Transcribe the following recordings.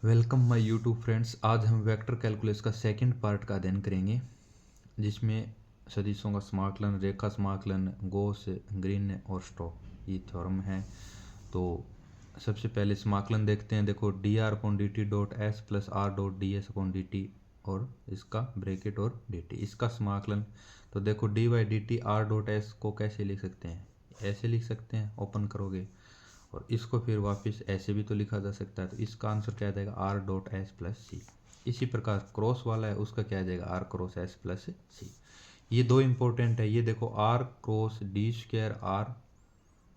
Welcome my YouTube friends. आज हम vector calculus का सेकंड पार्ट का अध्ययन करेंगे, जिसमें सदिशों का समाकलन, रेखा समाकलन, गॉस, ग्रीन और स्टोक्स ये थ्योरम है। तो सबसे पहले समाकलन देखते हैं। देखो D R upon D T dot S plus are dot D S upon D T और इसका ब्रैकेट और डी टी, इसका समाकलन। तो देखो D by D T are dot S को कैसे लिख सकते हैं, ऐसे लिख सकते हैं, ओपन करोगे और इसको फिर वापस ऐसे भी तो लिखा जा सकता है। तो इसका आंसर क्या आ जाएगा, R dot S plus C. इसी प्रकार क्रॉस वाला है, उसका क्या आ जाएगा, R cross S plus C. ये दो इंपॉर्टेंट है। ये देखो R cross D square R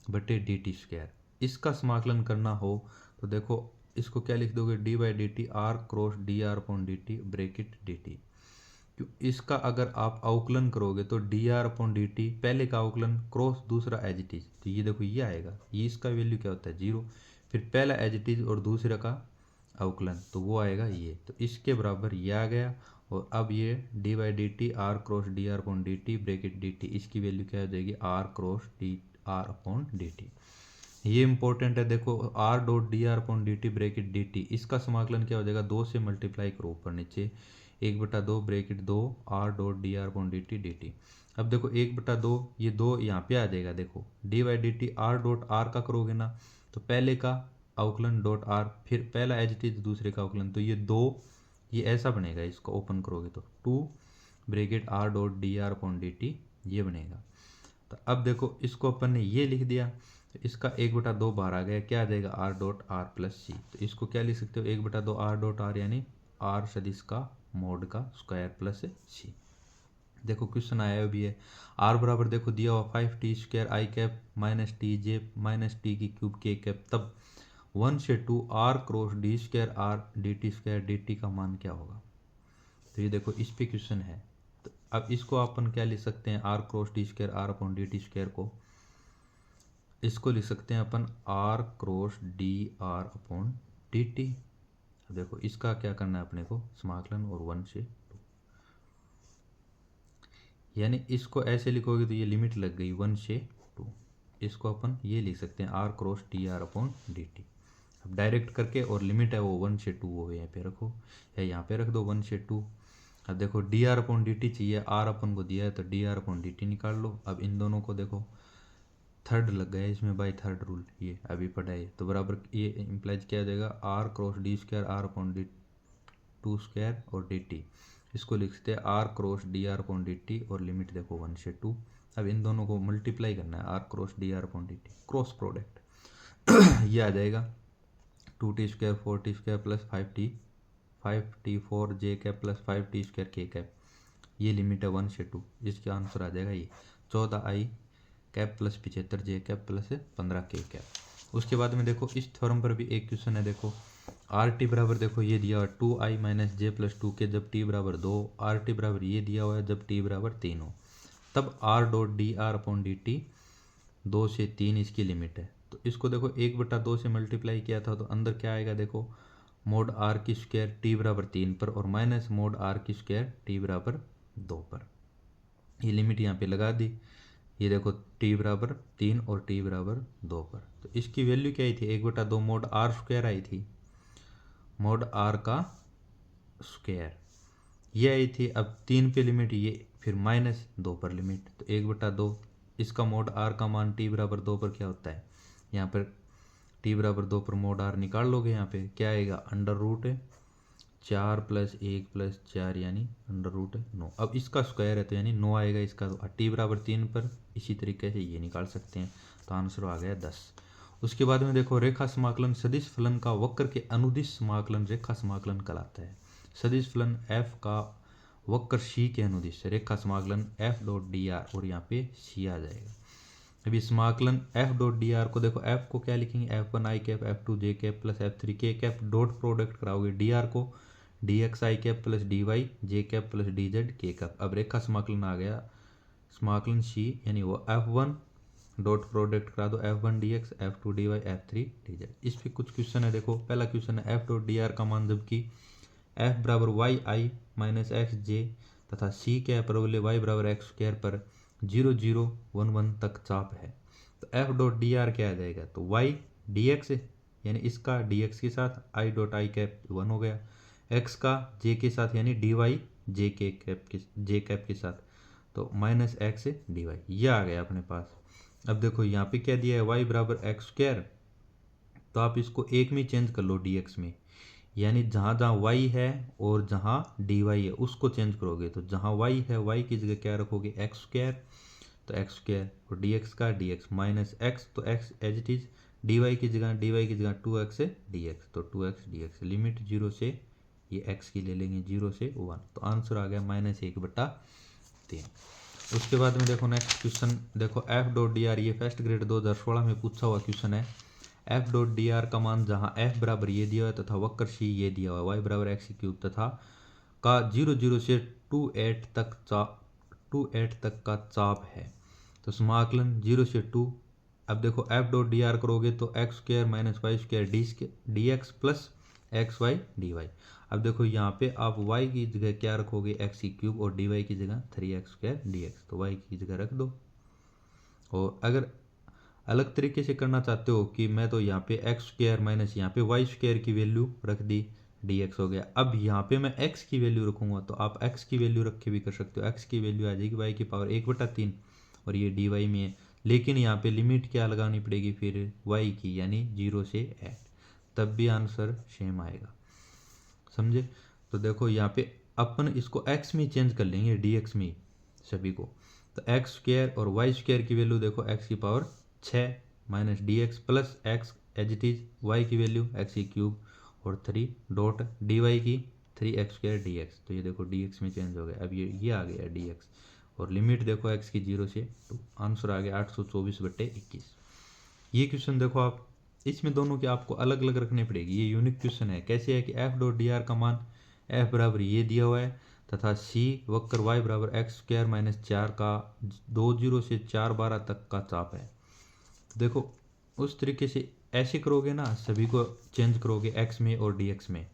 बटे डी टी स्क्वायर, इसका समाकलन करना हो तो देखो इसको क्या लिख दोगे, D by D T R cross D R upon D T bracket D T. इसका अगर आप अवकलन करोगे तो D R upon D T, पहले का अवकलन क्रॉस दूसरा एज इट इज, तो ये देखो ये आएगा, ये इसका वैल्यू क्या होता है, जीरो। फिर पहला एज इट इज और दूसरे का अवकलन, तो वो आएगा ये, तो इसके बराबर ये आ गया। और अब ये D by D T R cross D R upon D T bracket D T, इसकी वैल्यू क्या हो जाएगी, R cross D R upon D T. ये इंपॉर्टेंट है। देखो R dot D R upon D T bracket D T, इसका समाकलन क्या हो जाएगा, दो से मल्टीप्लाई करो ऊपर नीचे, एक बटा दो ब्रेकेट दो are dot D R upon D T D T. अब देखो एक बटा दो, ये दो यहाँ पे आ जाएगा। देखो D by D T R dot are का करोगे ना, तो पहले का अवकलन डॉट आर, फिर पहला एज इट इज दूसरे का अवकलन, तो ये दो, ये ऐसा बनेगा। इसको ओपन करोगे तो to bracket are dot D R upon D T ये बनेगा। तो अब देखो इसको अपन ने ये लिख दिया, तो इसका एक बटा दो बाहर आ गया, क्या आ जाएगा, आर डॉट आर प्लस सी। तो इसको क्या लिख सकते हो, एक बटा दो आर डॉट आर यानी आर सदिश का मोड का स्क्वायर प्लस सी। देखो क्वेश्चन आया भी है, आर बराबर देखो दिया हुआ 5t² I cap minus T J minus T की क्यूब के कैप, तब 1 से 2 R cross D square R D T square D T का मान क्या होगा। तो ये देखो इस पे क्वेश्चन है। तो अब इसको अपन क्या लिख सकते हैं, R cross D square R upon D T square को, इसको लिख सकते हैं अपन R cross D R upon D T. देखो इसका क्या करना है अपने को, समाकलन और 1 से 2, यानी इसको ऐसे लिखोगे तो ये लिमिट लग गई 1 से 2, इसको अपन ये लिख सकते हैं R cross D R upon D T. अब डायरेक्ट करके, और लिमिट है वो 1 से 2, वो यहाँ पे रखो या यहाँ पे रख दो 1 से 2। अब देखो D R upon D T चाहिए, आर अपन को दिया है तो D R upon D T निकाल लो। अब इन दोनों को देखो थर्ड लग गया इसमें, बाई थर्ड रूल ये अभी पढ़ा है, तो बराबर ये इम्प्लाइज किया जाएगा R cross D square R upon D two square और डी टी। इसको लिखते हैं R cross D R upon D T और लिमिट देखो 1 से 2। अब इन दोनों को मल्टीप्लाई करना है, R cross D R upon D T cross product ये आ जाएगा 2t² 4t² प्लस 5t 4 जे कैप प्लस 5t² के कैप, ये लिमिट है 1 से 2। इसका आंसर आ जाएगा ये 14i कैप प्लस 75 जे कैप प्लस 15 के कैप। उसके बाद में देखो इस थ्योरम पर भी एक क्वेश्चन है। देखो आर टी बराबर देखो ये दिया हुआ 2i माइनस जे प्लस 2 के, जब टी बराबर 2, आर टी बराबर ये दिया हुआ है जब टी बराबर 3 हो, तब are dot D R upon D T 2 से 3 इसकी लिमिट है। तो इसको देखो 1/2 से मल्टीप्लाई किया था, तो अंदर क्या आएगा, देखो मोड आर की स्क्वायर टी बराबर 3 पर और माइनस मोड आर की स्क्वायर टी बराबर 2 पर, ये लिमिट यहाँ पे लगा दी। ये देखो टी बराबर 3 और टी बराबर 2 पर, तो इसकी वैल्यू क्या आई थी, 1/2 मोड आर स्क्वायर आई थी, मोड आर का स्क्वायर ये आई थी। अब 3 पे लिमिट ये, फिर माइनस 2 पर लिमिट, तो 1/2 इसका मोड आर का मान टी बराबर 2 पर क्या होता है, यहाँ पर टी बराबर 2 पर मोड आर निकाल लोगे, यहाँ पे क्या आएगा, अंडर रूट 4 प्लस 1 प्लस 4 यानी अंडर रूट 9। अब इसका स्क्वायर है तो यानी 9 आएगा इसका, तो टी बराबर 3 पर इसी तरीके से ये निकाल सकते हैं, तो आंसर आ गया 10। उसके बाद में देखो रेखा समाकलन सदिश फलन का वक्र के अनुदिश समाकलन रेखा समाकलन कहलाता है। सदिश फलन f का वक्र c के अनुदिश रेखा समाकलन f डॉट डी आर, और यहाँ पे c आ जाएगा। अभी समाकलन f डॉट डी आर को देखो, f को क्या लिखेंगे, f1 आई कैप f2 जे कैप प्लस f3 के कैप, डॉट प्रोडक्ट कराओगे डी आर को D x I cap plus D Y J cap plus D Z K cap. अब रेखा समाकलन आ गया समाकलन c, यानी वो f1 डॉट प्रोडक्ट करा दो f1 D X f2 D Y f3 D Z. इस पर कुछ क्वेश्चन है। देखो पहला क्वेश्चन है f डॉट डी आर का मान जबकि f बराबर वाई आई माइनस एक्स जे तथा c के अपरवले y बराबर एक्स स्क्वायर पर 0 0 1 1 तक चाप है, तो f डॉट डी आर क्या आ जाएगा, तो y डी एक्स यानी इसका dx के साथ i डॉट आई कैप 1 हो गया, x का j के साथ यानी dy j कैप के साथ, तो माइनस एक्स dy ये आ गया अपने पास। अब देखो यहाँ पे क्या दिया है, y बराबर एक्स स्क्वायर, तो आप इसको एक में चेंज कर लो dx में, यानी जहाँ जहाँ y है और जहाँ dy है उसको चेंज करोगे, तो जहाँ y है y की जगह क्या रखोगे एक्स स्क्वायर, तो एक्स स्क्वायर और dx का dx माइनस एक्स, तो x as it is dy की जगह 2x dx, तो 2x dx लिमिट 0 से ये x की ले लेंगे 0 से 1, तो आंसर आ गया -1/3। उसके बाद में देखो नेक्स्ट क्वेश्चन, देखो f डॉट डी आर, ये फर्स्ट ग्रेड 2016 में पूछा हुआ क्वेश्चन है। f डॉट डी आर का मान जहाँ f बराबर ये दिया हुआ है तथा वक्र c ये दिया हुआ है y बराबर एक्स क्यूब तथा का 0 से 2 8 तक का चाप है, तो समाकलन 0 से 2। अब देखो f डॉट डी आर करोगे तो X square minus Y square D X plus X Y D Y. अब देखो यहाँ पे आप y की जगह क्या रखोगे एक्स की क्यूब और dy की जगह 3x² dx, तो y की जगह रख दो। और अगर अलग तरीके से करना चाहते हो कि मैं तो यहाँ पे एक्स स्क्वायर माइनस यहाँ पे वाई स्क्वायर की वैल्यू रख दी, dx हो गया। अब यहाँ पे मैं x की वैल्यू रखूँगा, तो आप x की वैल्यू रख के भी कर सकते हो, x की वैल्यू आ जाएगी y की पावर 1/3 और ये dy में है, लेकिन यहाँ पे लिमिट क्या लगानी पड़ेगी फिर y की, यानी 0 से 8, तब भी आंसर सेम आएगा, समझे। तो देखो यहाँ पे अपन इसको x में चेंज कर लेंगे dx में सभी को, तो एक्स स्क्वायर और वाई स्क्वायर की वैल्यू देखो x की power 6 minus dx plus x as it is y की वैल्यू x की क्यूब और 3 डॉट dy की 3x² dx, तो ये देखो dx में चेंज हो गया। अब ये आ गया dx और लिमिट देखो x की 0 से 2, आंसर आ गया 824/21। ये क्वेश्चन देखो आप, इसमें दोनों के आपको अलग अलग रखने पड़ेगी, ये यूनिक क्वेश्चन है। कैसे है कि f डॉट डी आर का मान f बराबर ये दिया हुआ है तथा c वक्र y बराबर एक्स स्क्वायर माइनस 4 का 20 से 412 तक का चाप है। देखो उस तरीके से ऐसे करोगे ना, सभी को चेंज करोगे x में और dx में,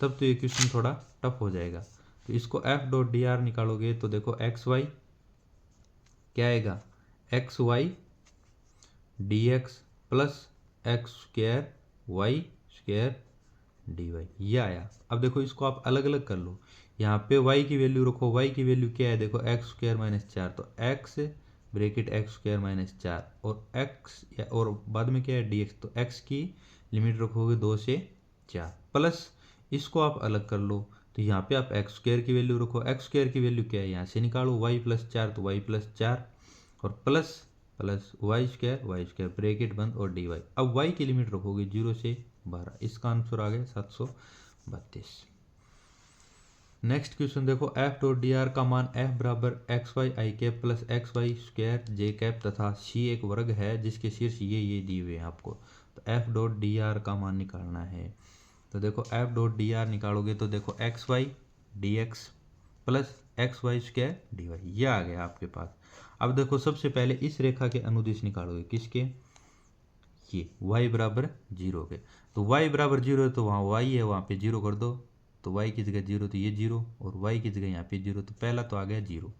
तब तो ये क्वेश्चन थोड़ा टफ हो जाएगा। तो इसको f डॉट डी आर निकालोगे तो देखो एक्स वाई क्या आएगा, X Y D X plus X square Y square D Y, ये आया। अब देखो इसको आप अलग अलग कर लो, यहाँ पे y की वैल्यू रखो, y की वैल्यू क्या है देखो एक्स स्क्वायर माइनस 4, तो x bracket x square minus 4 और x और बाद में क्या है dx, तो x की लिमिट रखोगे 2 से 4 प्लस इसको आप अलग कर लो, तो यहाँ पे आप एक्स स्क्वायर की वैल्यू रखो, एक्स स्क्वायर की वैल्यू क्या है यहाँ से निकालो y प्लस 4, तो y प्लस 4 और प्लस वाई स्क्वायर ब्रैकेट बंद और dy। अब y की लिमिट रखोगे 0 से 12, इसका आंसर आ गया 732। नेक्स्ट क्वेश्चन देखो f डॉट डी आर का मान f बराबर X Y I cap plus X Y square J cap तथा c एक वर्ग है जिसके शीर्ष ये दिए हुए हैं आपको, तो f डॉट डी आर का मान निकालना है। तो देखो f डॉट डी आर निकालोगे तो देखो X Y D X plus X Y square D Y, ये आ गया आपके पास। अब देखो सबसे पहले इस रेखा के अनुदिश निकालोगे, किसके, ये y बराबर 0 के, तो y बराबर 0 है तो वहाँ y है, वहाँ पे 0 कर दो, तो y की जगह 0 तो ये 0 और y की जगह यहाँ पे 0, तो पहला तो आ गया 0।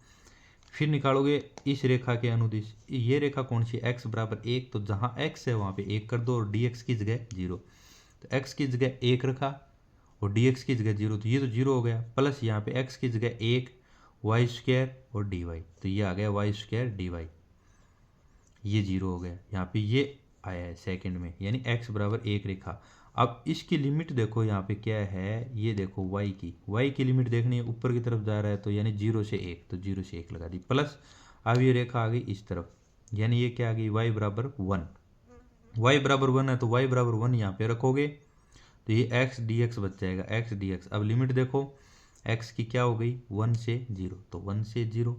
फिर निकालोगे इस रेखा के अनुदिश, ये रेखा कौन सी, x बराबर 1, तो जहाँ x है वहाँ पे 1 कर दो और dx की जगह 0, तो x की जगह 1 रखा और dx की जगह 0, तो ये तो 0 हो गया, प्लस यहाँ पे x की जगह 1 वाई स्क्वायर और dy, तो ये आ गया वाई स्क्वायर डी वाई, ये 0 हो गया। यहाँ पे ये आया है सेकंड में, यानी x बराबर 1 रेखा। अब इसकी लिमिट देखो यहाँ पे क्या है, ये देखो y की लिमिट देखनी है, ऊपर की तरफ जा रहा है तो यानी 0 से 1, तो 0 से 1 लगा दी, प्लस अब ये रेखा आ गई इस तरफ, यानी ये क्या आ गई y बराबर 1, y बराबर 1 है तो y बराबर 1 यहाँ पे रखोगे तो ये x dx बच जाएगा, x dx। अब लिमिट देखो x की क्या हो गई 1 से 0, तो 1 से 0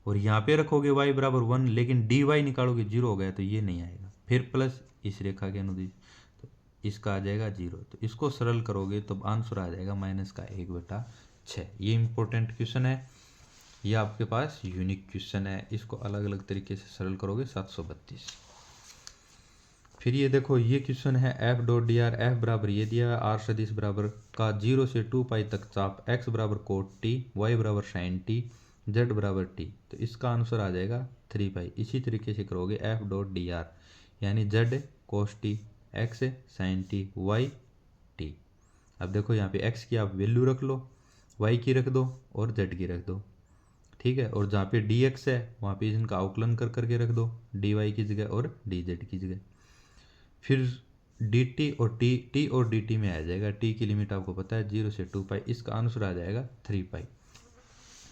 और यहाँ पे रखोगे y बराबर 1, लेकिन dy निकालोगे 0 हो गया तो ये नहीं आएगा, फिर प्लस इस रेखा के अनुदिश, तो इसका आ जाएगा 0, तो इसको सरल करोगे तो आंसर आ जाएगा -1/6। ये इंपॉर्टेंट क्वेश्चन है, ये आपके पास यूनिक क्वेश्चन है, इसको अलग अलग तरीके से सरल करोगे 732। फिर ये देखो ये क्वेश्चन है f dot D are, F बराबर ये दिया है आर सदिश बराबर का 0 से 2 पाई तक चाप, x बराबर कोट t, y बराबर साइन t, z बराबर t, तो इसका आंसर आ जाएगा 3 पाई। इसी तरीके से करोगे f डॉट डी आर, यानी z cos t X sine T Y T. अब देखो यहाँ पे एक्स की आप वैल्यू रख लो, वाई की रख दो और जेड की रख दो, ठीक है। और जहाँ पे डी एक्स है वहाँ पे इनका अवकलन कर करके रख दो, डी वाई की जगह और डी जेड की जगह। फिर डी टी और टी और डी टी में आ जाएगा, टी की लिमिट आपको पता है 0 से 2 पाई, इसका आंसर आ जाएगा 3 पाई।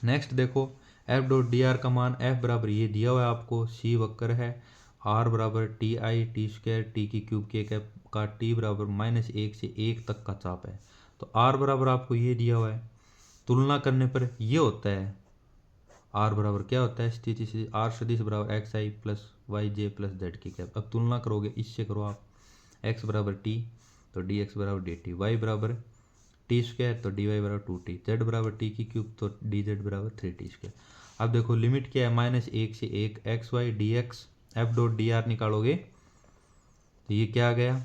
नेक्स्ट देखो एफ डॉट डी आर का मान, एफ बराबर ये दिया हुआ है आपको, सी वक्र है, आर बराबर T I T square T की क्यूब के कैप का, टी बराबर -1 से 1 तक का चाप है। तो आर बराबर आपको ये दिया हुआ है, तुलना करने पर ये होता है, आर बराबर क्या होता है, स्थिति से आर सदिश बराबर एक्स आई plus Y J plus Z की कैप। अब तुलना करोगे इससे करो आप, एक्स बराबर टी तो डी एक्स बराबर डी टी, वाई बराबर टी स्क्वायर तो डी वाई बराबर 2t, जेड बराबर टी की क्यूब तो डी जेड बराबर 3t स्क्वायर। अब देखो लिमिट क्या है, -1 से 1 X Y D X, F dot D R निकालोगे तो ये क्या आ गया,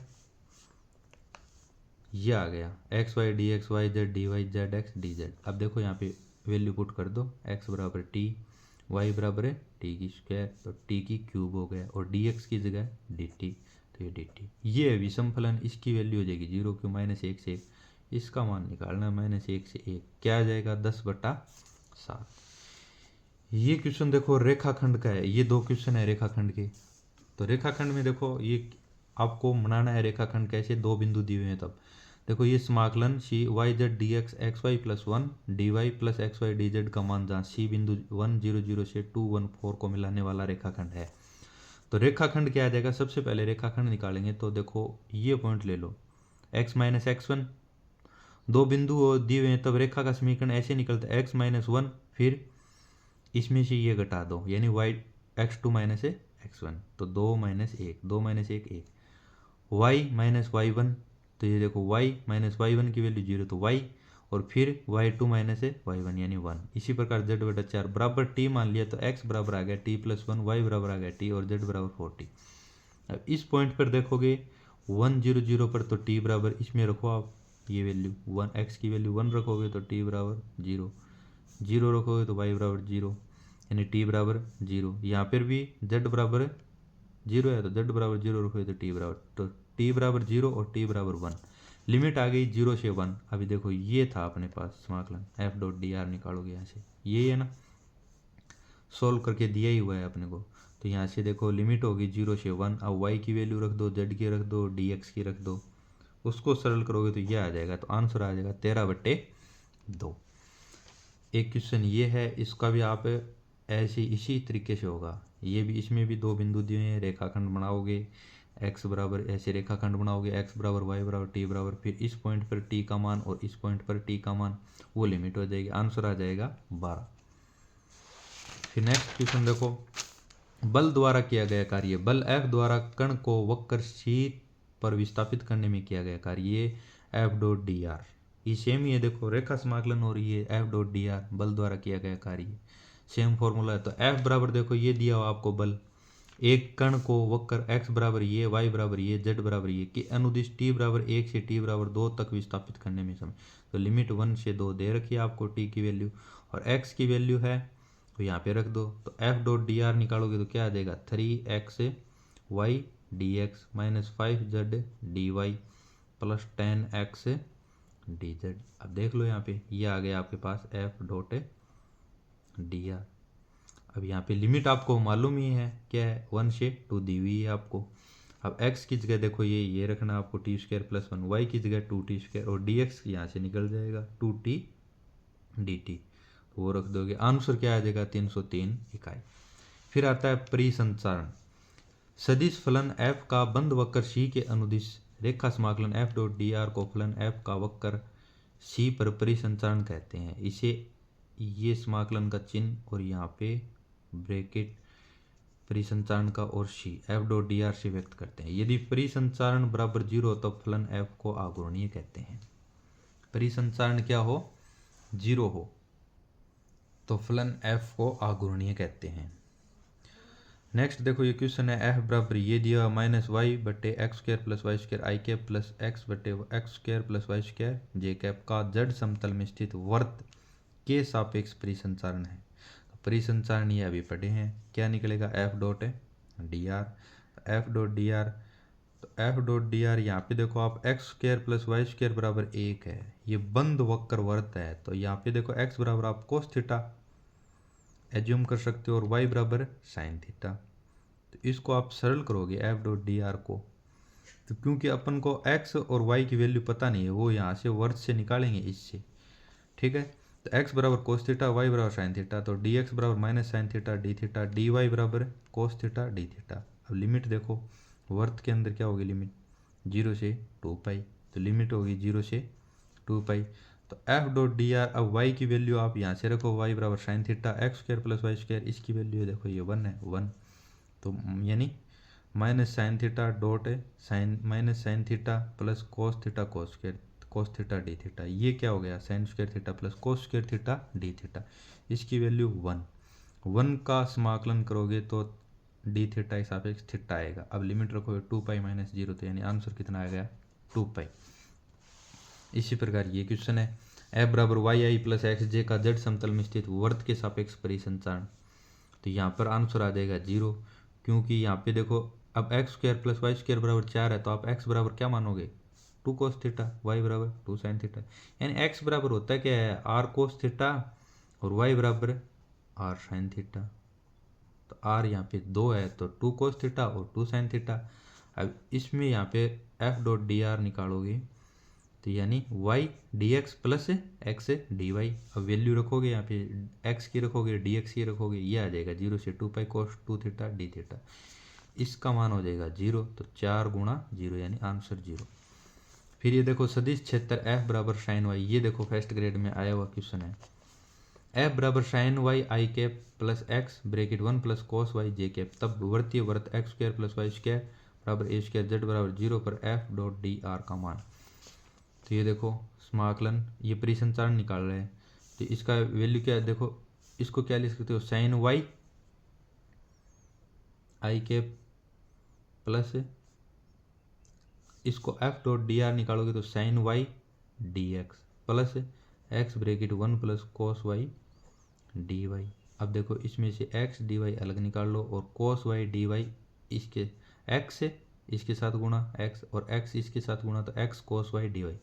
ये आ गया X Y D X Y Z D Y Z X D Z. अब देखो यहाँ पे वैल्यू पुट कर दो, एक्स बराबर टी, वाई बराबर है टी की स्क्वायर तो टी की क्यूब हो गया, और डी एक्स की जगह डी टी तो ये डी टी। ये है विषम फलन, इसकी वैल्यू हो जाएगी 0 क्यों, -1 से 1, इसका मान निकालना -1 से 1 क्या आ जाएगा 10/7। ये क्वेश्चन देखो रेखाखंड का है, ये 2 क्वेश्चन है रेखाखंड के। तो रेखाखंड में देखो ये आपको बनाना है रेखाखंड कैसे, 2 बिंदु दिए हुए हैं। तब देखो ये समाकलन C Y Z D X X Y plus 1 D Y plus X Y D Z का मान जहाँ सी बिंदु 1 0 0 से 2 1 4 को मिलाने वाला रेखाखंड है। तो रेखाखंड क्या आ जाएगा, सबसे पहले रेखाखंड निकालेंगे तो देखो ये पॉइंट ले लो, x माइनस x1, 2 बिंदु दिए हुए हैं, तब रेखा का समीकरण ऐसे निकलता है x-1, फिर इसमें से ये घटा दो यानी y x2 माइनस x1 तो 2 - 1 2 - 1 1, y माइनस y1 तो ये देखो y माइनस y1 की वैल्यू 0 तो y, और फिर y2 माइनस y1 यानी 1। इसी प्रकार z/4 बराबर t मान लिया तो x बराबर आ गया t+1, y बराबर आ गया t और z बराबर 4t। अब इस पॉइंट पर देखोगे 1 0 0 पर तो t बराबर इसमें रखो आप ये वैल्यू 1, x की वैल्यू 1 रखोगे तो t बराबर 0, 0 रखोगे तो y बराबर 0 यानी t बराबर 0। यहाँ पर भी z बराबर 0 है तो z बराबर 0 रखोगे तो t बराबर 0 और t बराबर 1। लिमिट आ गई 0 से 1। अभी देखो ये था अपने पास समाकलन एफ डॉट डी आर निकालोगे यहाँ से, ये है ना, सोल्व करके दिया ही हुआ है अपने को। तो यहाँ से देखो लिमिट होगी 0 से 1, अब y की वैल्यू रख दो, z की रख दो, dx की रख दो, उसको सरल करोगे तो ये आ जाएगा, तो आंसर आ जाएगा 13/2। एक क्वेश्चन ये है, इसका भी आप ऐसे इसी तरीके से होगा, ये भी इसमें भी 2 बिंदु दिए हैं, रेखाखंड बनाओगे x बराबर ऐसे रेखाखंड बनाओगे x बराबर y बराबर t बराबर, फिर इस पॉइंट पर t का मान और इस पॉइंट पर t का मान, वो लिमिट हो जाएगी, आंसर आ जाएगा 12। फिर नेक्स्ट क्वेश्चन देखो, बल द्वारा किया गया कार्य, बल F द्वारा कण को वक्र C पर विस्थापित करने में किया गया कार्य, ये F डॉट डी आर, ये सेम ही है, देखो रेखा समाकलन और ये F डॉट डी आर बल द्वारा किया गया कार्य, सेम फॉर्मूला है। तो F बराबर देखो ये दिया हुआ आपको बल, एक कण को वक्र x बराबर ये, y बराबर ये, z बराबर ये कि अनुदिश t बराबर 1 से t बराबर 2 तक विस्थापित करने में समय। तो लिमिट 1 से 2 दे रखी है आपको t की वैल्यू, और x की वैल्यू है तो यहाँ पे रख दो। तो f डॉट डी आर निकालोगे तो क्या आ जाएगा 3x y dx minus 5z dy plus 10x dz। अब देख लो यहाँ पे ये आ गया आपके पास f डॉट डी आर। अब यहाँ पे लिमिट आपको मालूम ही है क्या है, 1 से 2 दी हुई है आपको। अब x की जगह देखो ये रखना आपको t स्क्वायर प्लस 1, y की जगह 2t स्क्वायर, और dx यहाँ से निकल जाएगा 2t dt, वो रख दोगे, आंसर क्या आ जाएगा 303 इकाई। फिर आता है परिसंचारण, सदिश फलन f का बंद वक्र c के अनुदिश रेखा समाकलन f डॉट डी आर को फलन f का वक्र c पर परिसंचारण कहते हैं। इसे ये समाकलन का चिन्ह और यहाँ पे ब्रैकेट परिसंचारण का और c f dot D are से व्यक्त करते हैं। यदि परिसंचारण बराबर 0 हो तो फलन f को आघूर्णीय कहते हैं। परिसंचारण क्या हो 0 हो तो फलन f को आघूर्णीय कहते हैं। नेक्स्ट देखो ये क्वेश्चन है, f बराबर ये दिया -y/x² plus Y square I cap plus x/x² plus Y square J cap का z समतल में स्थित वर्त के सापेक्ष परिसंचारण है। तो परिसंचारण ये अभी पढ़े हैं, क्या निकलेगा f dot D R, f dot D R तो एफ डॉट डी आर यहाँ पे देखो आप X square plus Y square बराबर 1 है, ये बंद वक्र वर्त है, तो यहाँ पे देखो एक्स बराबर आप कोस थीटा एज्यूम कर सकते हो और वाई बराबर साइन थीटा। तो इसको आप सरल करोगे एफ डॉट डी आर को, तो क्योंकि अपन को एक्स और वाई की वैल्यू पता नहीं है, वो यहाँ से वर्त से निकालेंगे इससे, ठीक है। तो एक्स बराबर कोस थीटा, वाई बराबर साइन थीटा, तो डी एक्स बराबर minus sine theta D theta, D Y बराबर कोस थीटा डी थीटा। अब लिमिट देखो वर्त के अंदर क्या होगी लिमिट 0 से 2 पाई, तो लिमिट होगी 0 से 2 पाई। तो एफ डॉट डी आर, अब वाई की वैल्यू आप यहाँ से रखो, वाई बराबर sine theta X square plus Y square, इसकी वैल्यू देखो ये 1 है 1, तो यानी minus sine theta dot sine minus sine theta plus cos theta cos theta D theta, ये क्या हो गया sine square theta plus cos square theta D theta, इसकी वैल्यू 1 का समाकलन करोगे तो डी थीटा के सापेक्ष थीटा आएगा। अब लिमिट रखोगे 2 पाई माइनस 0, तो यानी आंसर कितना आएगा 2 पाई। इसी प्रकार ये क्वेश्चन है एफ बराबर वाई आई प्लस एक्स जे का जेड समतल में स्थित वर्त के सापेक्ष परिसंचारण, तो यहाँ पर आंसर आ जाएगा 0, क्योंकि यहाँ पे देखो अब X square plus Y square बराबर 4 है, तो आप एक्स बराबर क्या मानोगे 2 कोस थीटा, वाई बराबर 2 साइन थीटा, यानी एक्स बराबर होता है क्या है आर कोस थीटा और वाई बराबर आर साइन थीटा। तो आर यहाँ पे 2 है तो 2 कोस थीटा और 2 साइन थीटा। अब इसमें यहाँ पे एफ डॉट डी आर निकालोगे तो यानी Y D X plus X D Y, अब वैल्यू रखोगे यहाँ पे एक्स की रखोगे डी एक्स की रखोगे, ये आ जाएगा 0 से 2 पाई कोस 2 थीटा डी थीटा, इसका मान हो जाएगा 0, तो 4 गुणा 0 यानी आंसर 0। फिर ये देखो सदिश क्षेत्र एफ बराबर साइन वाई, ये देखो फर्स्ट ग्रेड में आया हुआ क्वेश्चन है, एफ बराबर sine Y I cap plus X bracket 1 plus cos Y J cap, तब वर्तीय वर्त X square plus Y square बराबर ए स्क्वायर जेड बराबर 0 पर एफ डॉट डी आर का मान। तो ये देखो समाकलन ये परिसंचारण निकाल रहे हैं, तो इसका वैल्यू क्या है देखो, इसको क्या लिख सकते हो sine Y I cap plus इसको एफ डॉट डी आर निकालोगे तो sine Y D X plus X bracket 1 plus cos Y D Y. अब देखो इसमें से एक्स डी वाई अलग निकाल लो और कोस वाई डी वाई इसके एक्स से इसके साथ गुणा एक्स और एक्स इसके साथ गुणा, तो x cos Y D Y,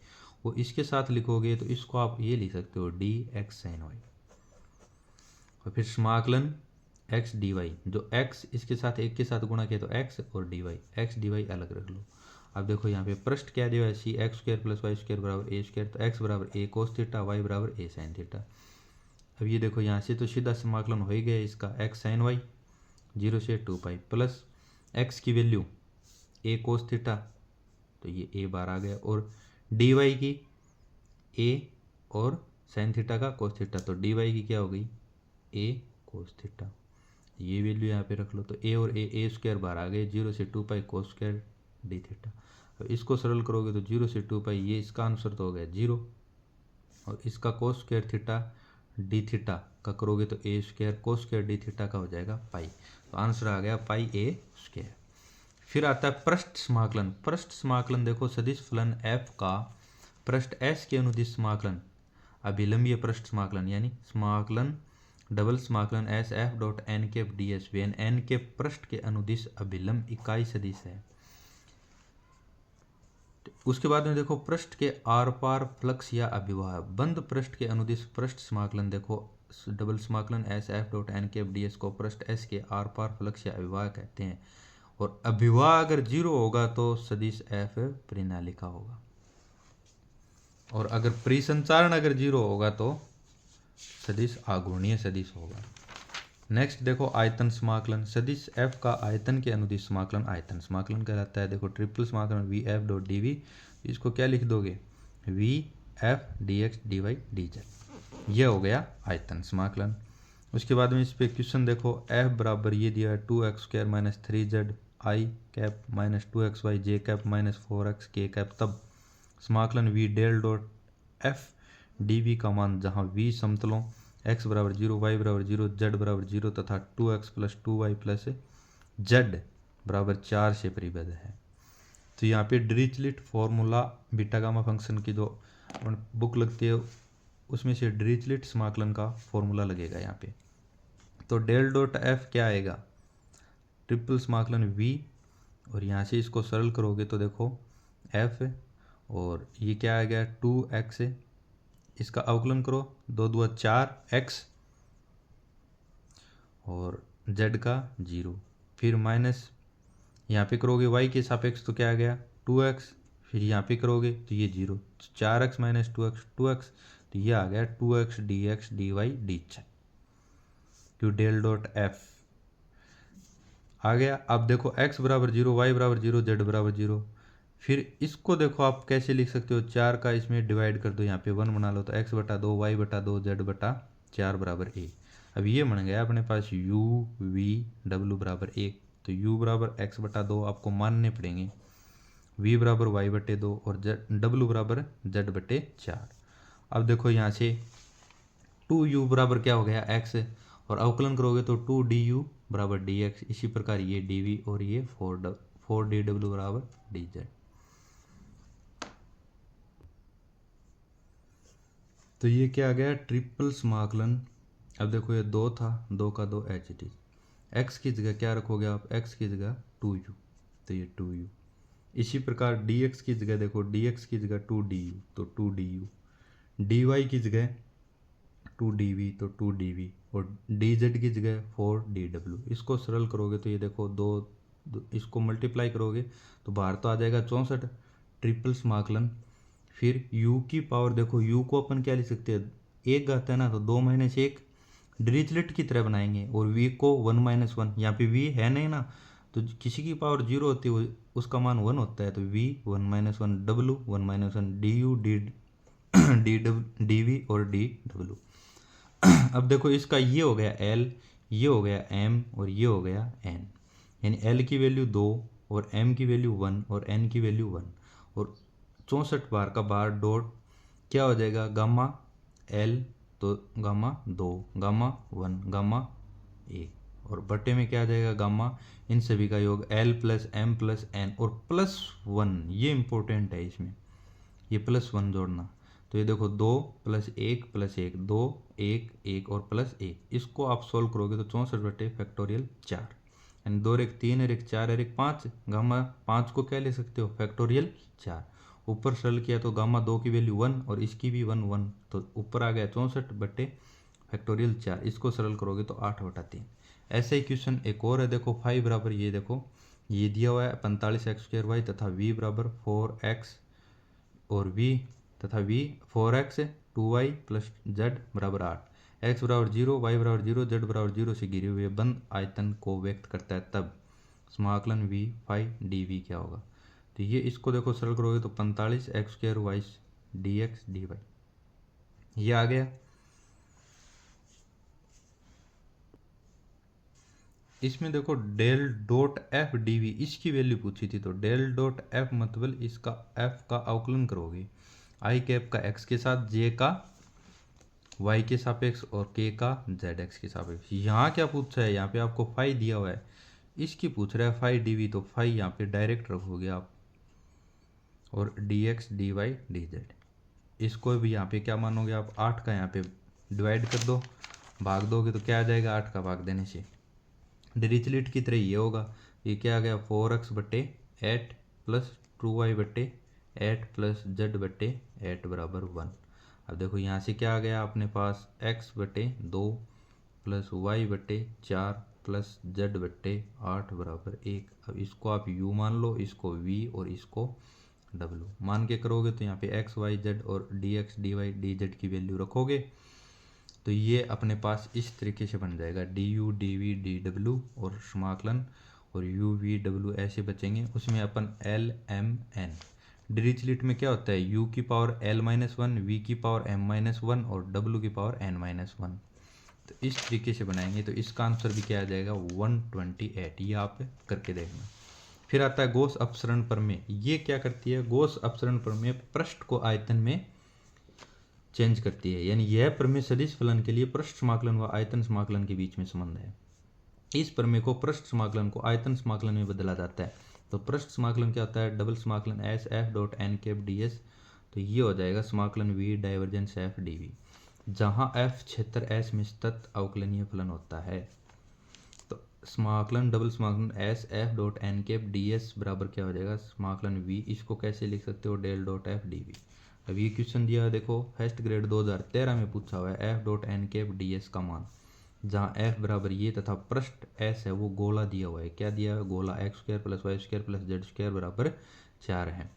वो इसके साथ लिखोगे तो इसको आप ये लिख सकते हो डी एक्स साइन वाई। और फिर समाकलन एक्स डी वाई, जो एक्स इसके साथ एक के साथ गुणा किया तो एक्स और D Y, X D Y अलग रख लो। अब देखो यहाँ पे पृष्ठ क्या दिया है C X square plus Y square बराबर ए स्क्वायर, तो एक्स बराबर ए कोस थीटा वाई बराबर ए साइन थीटा। अब ये देखो यहाँ से तो सीधा समाकलन हो ही गया इसका, एक्स साइन वाई 0 से 2 पाई प्लस एक्स की वैल्यू ए कोस थीटा, तो ये ए बार आ गया, और डी वाई की ए और साइन थीटा का कोस थीटा, तो डी वाई की क्या हो गई ए कोस थीटा, ये वैल्यू यहाँ पे रख लो, तो ए और ए स्क्वायर बाहर आ गए 0 से 2 पाई कोस स्क्वायर डी थीटा। अब इसको सरल करोगे तो 0 से 2 पाई, ये इसका आंसर तो हो गया 0, और इसका cos square theta D theta का करोगे तो A square cos square D theta का हो जाएगा पाई, तो आंसर आ गया पाई ए स्क्वायर। फिर आता है पृष्ठ समाकलन। पृष्ठ समाकलन देखो सदिश फलन एफ का पृष्ठ एस के अनुदिश समाकलन अभिलंबीय पृष्ठ समाकलन, यानी समाकलन डबल समाकलन S F dot N cap D S when N के पृष्ठ के अनुदिश अभिलंब इकाई सदिश है। उसके बाद में देखो पृष्ठ के आर पार फ्लक्स या अभिवाह, बंद पृष्ठ के अनुदिश पृष्ठ समाकलन देखो डबल समाकलन S F dot N cap D S को पृष्ठ एस के आर पार फ्लक्स या अभिवाह कहते हैं, और अभिवाह अगर 0 होगा तो सदिश एफ परिनालिका होगा, और अगर परिसंचारण अगर 0 होगा तो सदिश आघूर्णीय सदिश होगा। नेक्स्ट देखो आयतन समाकलन, सदिश एफ का आयतन के अनुदिश समाकलन आयतन समाकलन कहलाता है। देखो ट्रिपल समाकलन V F dot D V, इसको क्या लिख दोगे V F D X D Y D Z, यह हो गया आयतन समाकलन। उसके बाद में इस पे क्वेश्चन देखो एफ बराबर ये दिया है 2x square minus 3z I cap minus 2xy J cap minus 4x K cap, तब समाकलन V del dot F D V का मान जहाँ वी समतलों x बराबर 0 y बराबर 0 z बराबर 0 तथा 2x plus 2y plus z बराबर 4 से परिबद्ध है। तो यहाँ पे Dirichlet formula beta gamma function की जो बुक लगती है उसमें से ड्रिचलेट समाकलन का फॉर्मूला लगेगा यहाँ पे। तो डेल डॉट एफ क्या आएगा ट्रिपल समाकलन v और यहाँ से इसको सरल करोगे तो देखो f और ये क्या आ गया 2x, इसका अवकलन करो, 2 दूआ 4x और z का 0, फिर माइनस यहाँ पे करोगे y के सापेक्ष तो क्या आ गया 2x, फिर यहाँ पे करोगे तो ये 0, तो 4x माइनस 2x, तो ये आ गया 2x dx dy dz क्यों डेल डॉट f आ गया। अब देखो x बराबर 0, y बराबर 0, z बराबर 0, फिर इसको देखो आप कैसे लिख सकते हो, 4 का इसमें डिवाइड कर दो, यहाँ पे 1 बना लो, तो x बटा 2 y बटा 2 z बटा 4 बराबर a। अब ये बन गया अपने पास u v w बराबर 1, तो u बराबर x बटा 2 आपको मानने पड़ेंगे, v बराबर y बटे 2 और w बराबर z बटे 4। अब देखो यहाँ से 2u बराबर क्या हो गया x, और अवकलन करोगे तो 2du बराबर dx, इसी प्रकार ये dv और ये 4dw बराबर dz। तो ये क्या आ गया ट्रिपल समाकलन। अब देखो ये 2 था, 2 का 2 एच इट इज, एक्स की जगह क्या रखोगे आप, एक्स की जगह 2u, तो ये 2u। इसी प्रकार dx की जगह देखो, dx की जगह 2du तो 2du, dy की जगह 2dv तो 2dv और dz की जगह 4dw। इसको सरल करोगे तो ये देखो इसको मल्टीप्लाई करोगे तो बाहर तो आ जाएगा 64, ट्रिपल समाकलन। फिर u की पावर देखो, u को अपन क्या लिख सकते हैं, 1 घात है ना, तो 2 माइनस 1 डिरिचलेट की तरह बनाएंगे, और v को 1 माइनस 1, यहाँ पे v है नहीं ना, तो किसी की पावर 0 होती है उसका मान 1 होता है, तो v 1 minus 1 w 1 minus 1 du dv और dw। अब देखो इसका ये हो गया L, ये हो गया M और ये हो गया N, यानी L की वैल्यू 2 और M की वैल्यू 1 और N की वैल्यू 1, और 64 बार का बार डॉट क्या हो जाएगा गामा L, तो गामा 2 गामा 1 गामा 1 और बटे में क्या आ जाएगा गामा, इन सभी का योग L plus M plus N और प्लस 1, ये इंपॉर्टेंट है इसमें, ये प्लस 1 जोड़ना। तो ये देखो 2 प्लस 1 प्लस 1 2 1 1 और प्लस 1, इसको आप सोल्व करोगे तो 64 बटे फैक्टोरियल 4, यानी 2 एक 3 एक 4 एक 5, गामा 5 को क्या ले सकते हो फैक्टोरियल 4, ऊपर सरल किया तो गामा 2 की वैल्यू 1 और इसकी भी 1 1, तो ऊपर आ गया 64 बटे फैक्टोरियल 4, इसको सरल करोगे तो 8 बटा 3। ऐसा ही क्वेश्चन एक और है, देखो फाइव बराबर ये देखो ये दिया हुआ है 45x² तथा v बराबर 4x और v तथा v 4x 2y plus z बराबर 8, x बराबर 0 y बराबर 0 z बराबर 0 से घिरे हुए बंद आयतन को व्यक्त करता है, तब समाकलन v 5 dv क्या होगा। तो ये इसको देखो सरल करोगे तो 45x² dx dy ये आ गया। इसमें देखो डेल डॉट एफ डीवी इसकी वैल्यू पूछी थी, तो डेल डॉट एफ मतलब इसका एफ का अवकलन करोगे, आई कैप का एक्स के साथ, जे का वाई के सापेक्ष और के का जेड एक्स के सापेक्ष। यहाँ क्या पूछा है, यहाँ पे आपको फाई दिया हुआ है, इसकी पूछ रहा है फाई डीवी, तो फाई यहाँ पे डायरेक्ट रखोगे आप, और D X D Y D Z, इसको भी यहाँ पे क्या मानोगे आप, 8 का यहाँ पे डिवाइड कर दो, भाग दोगे तो क्या आ जाएगा, 8 का भाग देने से डिरिचलेट की तरह ये होगा, ये क्या आ गया 4x बटे 8 प्लस 2y बटे 8 प्लस z बटे 8 बराबर 1। अब देखो यहाँ से क्या आ गया अपने पास x बटे 2 प्लस y बटे 4 प्लस z बटे 8 बराबर 1। अब इसको आप u मान लो, इसको v और इसको w मान के करोगे तो यहाँ पे x y z और dx dy dz की वैल्यू रखोगे तो ये अपने पास इस तरीके से बन जाएगा D U D V D W और समाकलन, और यू वी डब्ल्यू ऐसे बचेंगे, उसमें अपन एल एम एन, डिरिचलेट में क्या होता है यू की पावर एल माइनस 1 वी की पावर एम माइनस 1 और डब्ल्यू की पावर एन माइनस 1, तो इस तरीके से बनाएंगे तो इसका आंसर भी क्या आ जाएगा 128, ये आप करके देखना। फिर आता है गॉस अपसरण प्रमेय, ये क्या करती है, गॉस अपसरण प्रमेय पृष्ठ को आयतन में चेंज करती है, यानी यह प्रमेय सदिश फलन के लिए पृष्ठ समाकलन व आयतन समाकलन के बीच में संबंध है। इस प्रमेय को पृष्ठ समाकलन को आयतन समाकलन में बदला जाता है, तो पृष्ठ समाकलन क्या होता है, डबल समाकलन S F dot N cap D S, तो ये हो जाएगा समाकलन V divergence F D V, जहाँ एफ क्षेत्र एस में सतत अवकलनीय फलन होता है। तो समाकलन डबल समाकलन S F dot N cap D S बराबर क्या हो जाएगा, समाकलन वी, इसको कैसे लिख सकते हो, del dot F D V. अब ये क्वेश्चन दिया है देखो, फर्स्ट ग्रेड 2013 में पूछा हुआ है, F dot N cap D S का मान, जहाँ एफ बराबर ये तथा पृष्ठ एस है वो गोला दिया हुआ है, क्या दिया है, गोला X square plus Y square plus Z square बराबर 4 है।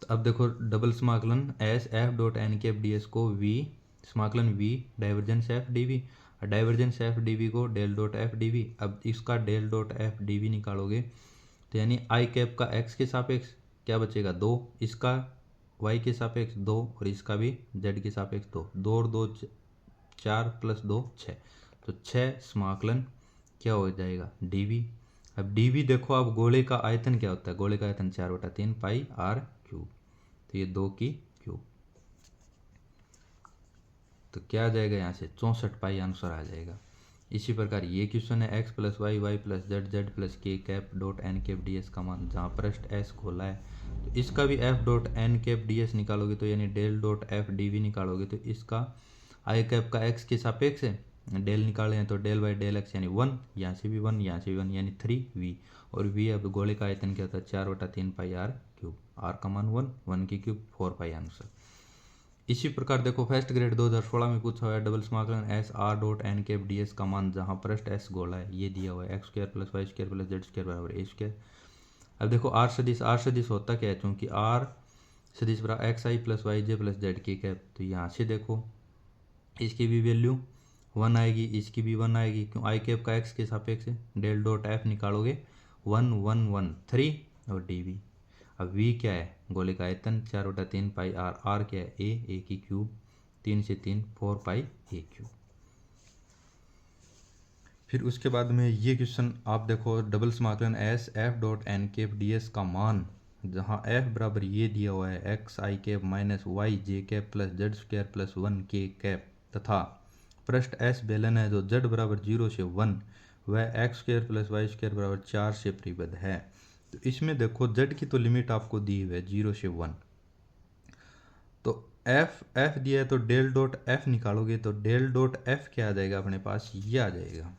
तो अब देखो डबल समाकलन S F dot N cap D S को वी, समाकलन V divergence F D V, divergence F D V को del dot F D V. अब इसका del dot F D V निकालोगे तो यानी आई कैप का एक्स के सापेक्ष क्या बचेगा 2, इसका वाई के सापेक्ष 2 और इसका भी जेड के सापेक्ष 2, 2 और 2 4 प्लस 2 6, तो 6 समाकलन क्या हो जाएगा डी वी। अब डी वी देखो, अब गोले का आयतन क्या होता है, गोले का आयतन 4/3 पाई आर क्यूब, तो ये 2 की क्यूब, तो क्या आ जाएगा यहाँ से 64 पाई आंसर आ जाएगा। इसी प्रकार ये क्वेश्चन है X plus Y Y plus Z Z plus K cap dot N cap D S का मान, जहाँ पृष्ठ एस खोला है, तो इसका भी F dot N cap D S निकालोगे तो यानी del dot F D V निकालोगे तो इसका आई कैप का एक्स के सापेक्ष है, डेल निकाले हैं तो डेल बाई डेल एक्स यानी 1, यहाँ से भी 1 यहाँ से भी 1 यानी 3 वी, और वी अब गोले का आयतन क्या होता है 4/3 पाई आर क्यूब, आर का मान 1, 1 की क्यूब 4 पाई आंसर। इसी प्रकार देखो फर्स्ट ग्रेड 2016 में पूछा हुआ है डबल समाकलन S R dot N cap D S का मान, जहाँ पृष्ठ एस गोला है, ये दिया हुआ है X square plus Y square plus Z square बराबर ए स्क्वायर। अब देखो आर सदिश होता क्या है, चूँकि आर सदिश बराबर एक्स आई plus Y J plus Z की कैप, तो यहाँ से देखो इसकी भी वैल्यू 1 आएगी, इसकी भी 1 आएगी, क्यों आई कैप का एक्स के सापेक्ष है, डेल डॉट एफ निकालोगे 1 1 1 3 और डी वी। अब वी क्या है, गोले का आयतन 4/3 पाई आर, आर क्या है ए की क्यूब, 3 से 3 4 पाई ए क्यूब। फिर उसके बाद में ये क्वेश्चन आप देखो डबल समाकलन S F dot N cap D S का मान, जहाँ एफ बराबर ये दिया हुआ है X I cap minus Y J cap plus Z square plus 1 K cap, तथा पृष्ठ एस बेलन है जो जेड बराबर 0 से 1 वह X square plus Y square बराबर 4 से परिबद्ध है। तो इसमें देखो जेड की तो लिमिट आपको दी हुई है 0 से 1, तो एफ दिया है तो डेल डॉट एफ निकालोगे तो डेल डॉट एफ क्या आ जाएगा अपने पास, ये आ जाएगा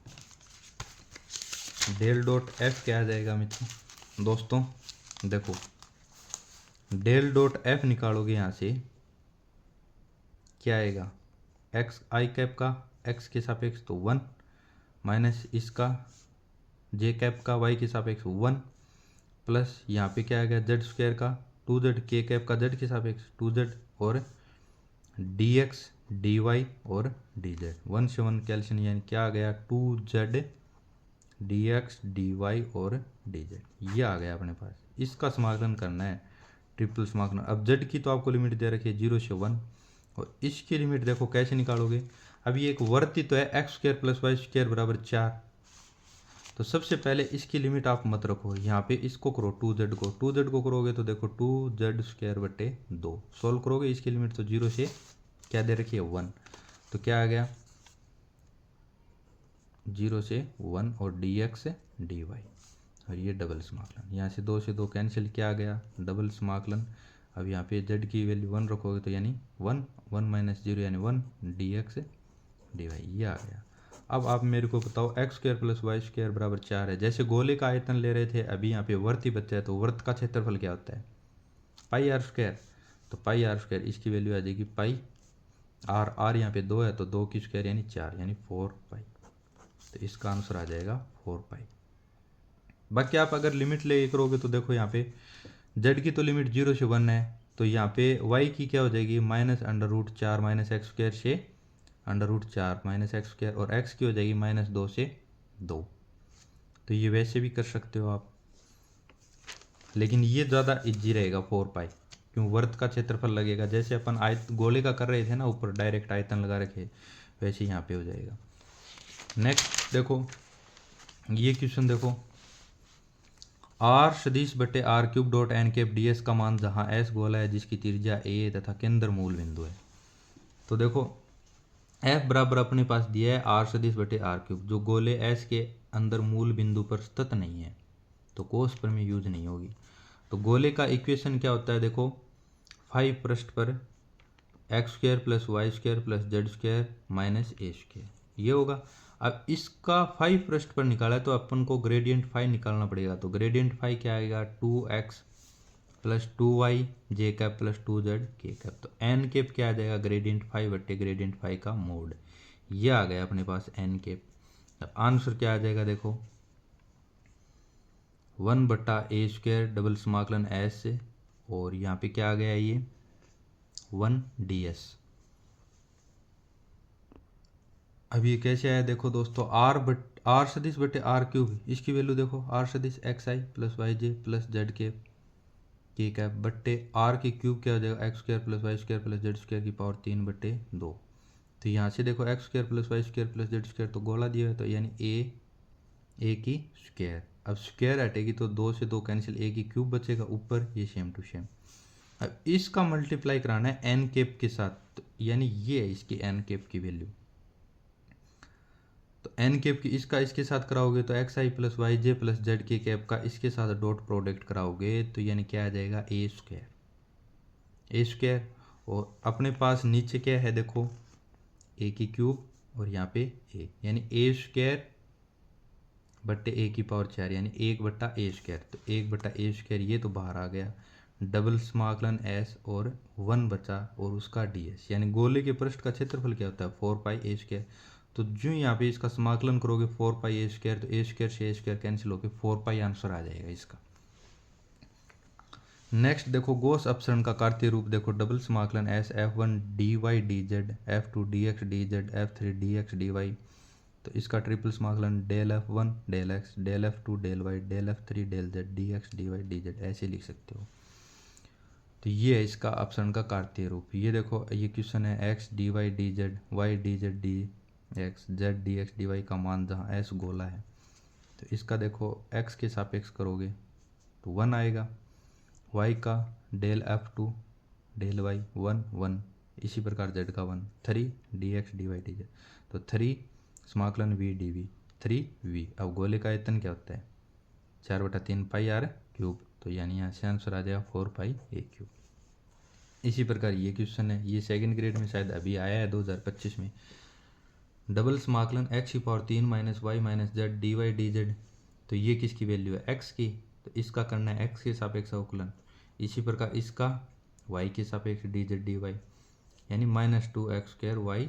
डेल डॉट एफ क्या आ जाएगा मित्रों दोस्तों, देखो डेल डॉट एफ निकालोगे यहाँ से क्या आएगा, एक्स आई कैप का एक्स के सापेक्ष तो 1 माइनस इसका जे कैप का वाई के सापेक्ष 1 प्लस यहाँ पे क्या आ गया जेड स्क्वायर का 2z के कैप का जेड के सापेक्ष 2z और dx dy और dz, 1 से 1 कैल्शियम यानी क्या आ गया 2z dx dy और dz, ये आ गया अपने पास। इसका समाकलन करना है ट्रिपल समाकलन। अब z की तो आपको लिमिट दे रखी है 0 से 1 और इसकी लिमिट देखो कैसे निकालोगे, अब ये एक वर्ती तो है X square plus Y square बराबर 4, तो सबसे पहले इसकी लिमिट आप मत रखो, यहाँ पे इसको करो 2z को करोगे तो देखो 2z स्क्वायर बटे 2 सोल्व करोगे, इसकी लिमिट तो 0 से क्या दे रखी है 1, तो क्या आ गया 0 से 1 और dx dy, और ये डबल समाकलन, यहाँ से 2 से 2 कैंसिल, क्या आ गया डबल समाकलन। अब यहाँ पे z की वैल्यू 1 रखोगे तो यानी 1 1 माइनस 0 यानी 1 dx dy, ये आ गया। अब आप मेरे को बताओ X square plus Y square बराबर 4 है, जैसे गोले का आयतन ले रहे थे, अभी यहाँ पे वर्त ही बचा है, तो वर्त का क्षेत्रफल क्या होता है पाई आर स्क्वायर, तो पाई आर स्क्वायर इसकी वैल्यू आ जाएगी पाई आर, आर यहाँ पे 2 है तो 2 की स्क्वायर यानी 4 यानी 4 पाई, तो इसका आंसर आ जाएगा 4 पाई। बाकी आप अगर लिमिट ले करोगे तो देखो यहाँ पे जेड की तो लिमिट 0 से 1 है, तो यहाँ पे वाई की क्या हो जाएगी -√4 माइनस एक्स स्क्वायर से √4 माइनस एक्स स्क्वायर, और एक्स की हो जाएगी -2 से 2, तो ये वैसे भी कर सकते हो आप, लेकिन ये ज़्यादा इजी रहेगा 4 पाई, क्यों वर्त का क्षेत्रफल लगेगा, जैसे अपन आयत गोले का कर रहे थे ना ऊपर डायरेक्ट आयतन लगा रखे, वैसे यहाँ पे हो जाएगा। नेक्स्ट देखो ये क्वेश्चन देखो, आर सदिश बटे R cube dot N cap D S का मान, जहाँ एस गोला है जिसकी त्रिज्या ए तथा केंद्र मूल बिंदु है, तो देखो एफ बराबर अपने पास दिया है आर सदिश बटे आर क्यूब, जो गोले एस के अंदर मूल बिंदु पर स्थित नहीं है तो कोस प्रमेय यूज नहीं होगी। तो गोले का इक्वेशन क्या होता है देखो, 5 पृष्ठ पर X square plus Y square plus Z square minus A square, ये होगा। अब इसका फाई पृष्ठ पर निकाला है तो अपन को ग्रेडियंट फाई निकालना पड़ेगा। तो ग्रेडियंट फाई क्या आएगा, 2x प्लस 2y जे कैप प्लस 2z के कैप। तो एन कैप क्या आ जाएगा, ग्रेडियंट फाई बट्टे ग्रेडियंट फाई का मोड। ये आ गया अपने पास एन कैप। अब आंसर क्या आ जाएगा देखो, 1/a² डबल समाकलन एस से, और यहाँ पे क्या आ गया ये 1ds। अब ये कैसे आया देखो दोस्तों, आर सदिश बटे आर क्यूब, इसकी वैल्यू देखो, आर सदिश xi plus Y J plus Z K cap बट्टे आर की क्यूब क्या हो जाएगा, x² plus Y square plus Z square की पावर 3/2। तो यहाँ से देखो x² plus Y square plus Z square तो गोला दिया है, तो यानी ए की स्क्वायर। अब स्क्वायर हटेगी तो 2 से 2 कैंसिल, ए की क्यूब बचेगा ऊपर, ये सेम टू सेम। अब इसका मल्टीप्लाई कराना है एन कैप के साथ, तो यानी ये है इसकी एन कैप की वैल्यू। तो एन कैप की इसका इसके साथ कराओगे तो xi plus Y J plus Z K cap का इसके साथ डॉट प्रोडक्ट कराओगे तो यानी क्या आ जाएगा, ए स्क्वायर। और अपने पास नीचे क्या है देखो, ए की क्यूब और यहाँ पे ए, यानी a² बट्टे ए की पावर 4, यानी 1/a²। तो 1/a² ये तो बाहर आ गया, डबल समाकलन एस और 1 बचा और उसका ds, यानी गोले के पृष्ठ का क्षेत्रफल क्या होता है 4πa²। तो जो यहाँ पे इसका समाकलन करोगे 4πa², तो a² से a² कैंसिल होकर 4π आंसर आ जाएगा इसका। नेक्स्ट देखो गॉस अपसरण का कार्तीय रूप देखो, डबल समाकलन S f1 dy dz f2 dx dz f3 dx dy। तो इसका ट्रिपल समाकलन del f1 del x del f2 del y del f3 del z dx dy dz ऐसे लिख सकते हो। तो ये है इसका अपसरण का कार्तीय रूप। ये देखो ये क्वेश्चन है x dy dz y dz dx z dx dy का मान जहाँ s गोला है, तो इसका देखो x के सापेक्ष करोगे तो 1 आएगा, y का डेल f2 डेल y 1 1, इसी प्रकार z का 1 3 dx dy dz। तो 3 समाकलन v dv 3v। अब गोले का आयतन क्या होता है 4/3 पाई आर क्यूब, तो यानी यहाँ से आंसर आ जाएगा 4πa³। इसी प्रकार ये क्वेश्चन है, ये सेकंड ग्रेड में शायद अभी आया है 2025 में। डबल समाकलन x³ minus Y minus Z dy dz। तो ये किसकी वैल्यू है x की, तो इसका करना है x के सापेक्ष अवकलन। इसी प्रकार इसका y के सापेक्ष dz dy, यानी -2x² y,